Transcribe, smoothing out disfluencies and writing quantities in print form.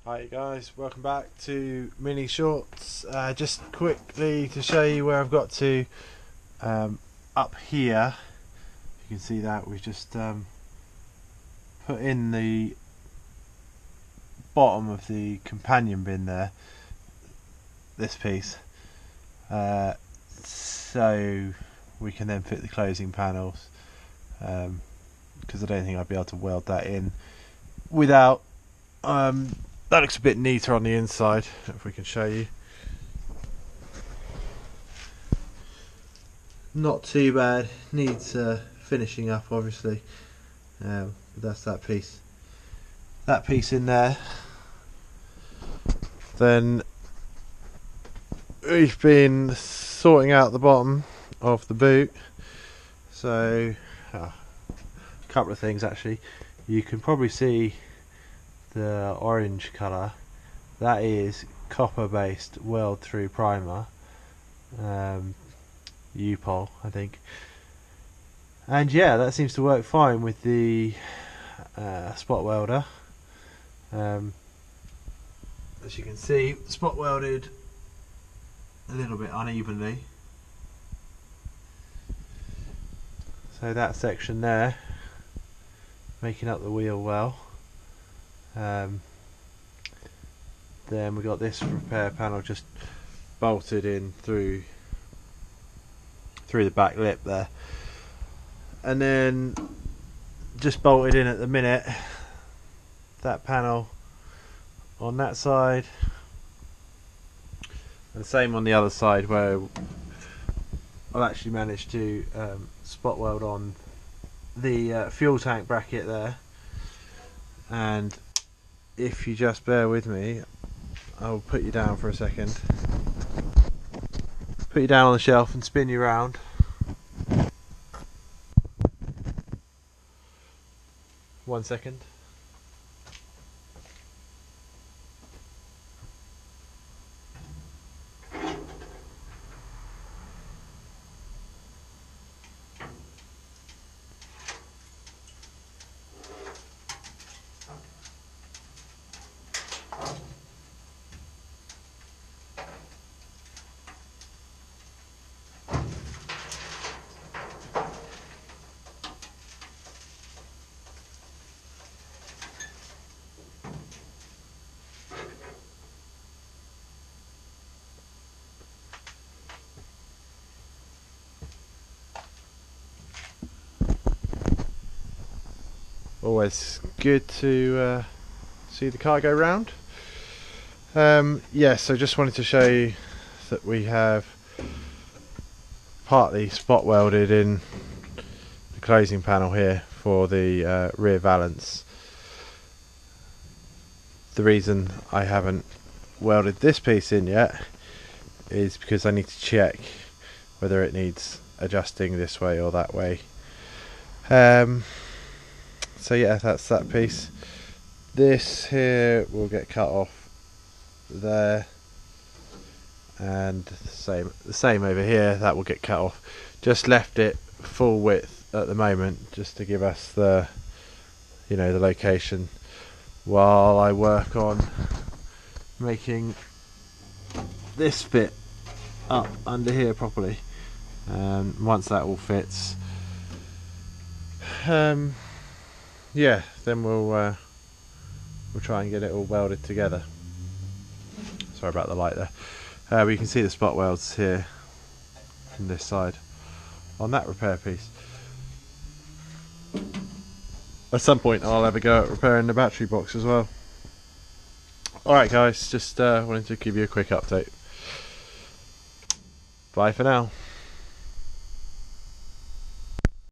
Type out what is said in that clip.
Hi guys, welcome back to Mini Shorts. Just quickly to show you where I've got to. Up here, you can see that we've just put in the bottom of the companion bin there, this piece, so we can then fit the closing panels, because I don't think I'd be able to weld that in without that looks a bit neater on the inside, if we can show you. Not too bad, needs finishing up obviously, but that's that piece in there. Then we've been sorting out the bottom of the boot, so a couple of things actually. You can probably see the orange colour, that is copper based weld through primer, U-Pol I think, and yeah, that seems to work fine with the spot welder. As you can see, spot welded a little bit unevenly, so that section there making up the wheel well. Then we got this repair panel just bolted in through the back lip there, and then just bolted in at the minute that panel on that side, and the same on the other side, where I've actually managed to spot weld on the fuel tank bracket there. And if you just bear with me, I'll put you down for a second. Put you down on the shelf and spin you around. One second. Always good to see the car go round. Yes, I just wanted to show you that we have partly spot welded in the closing panel here for the rear valance. The reason I haven't welded this piece in yet is because I need to check whether it needs adjusting this way or that way. So yeah, that's that piece. This here will get cut off there, and the same over here, that will get cut off. Just left it full width at the moment, just to give us the, you know, the location, while I work on making this fit up under here properly. Once that all fits, yeah, then we'll try and get it all welded together. Sorry about the light there. But you can see the spot welds here on this side on that repair piece. At some point I'll have a go at repairing the battery box as well. Alright guys, just wanted to give you a quick update. Bye for now.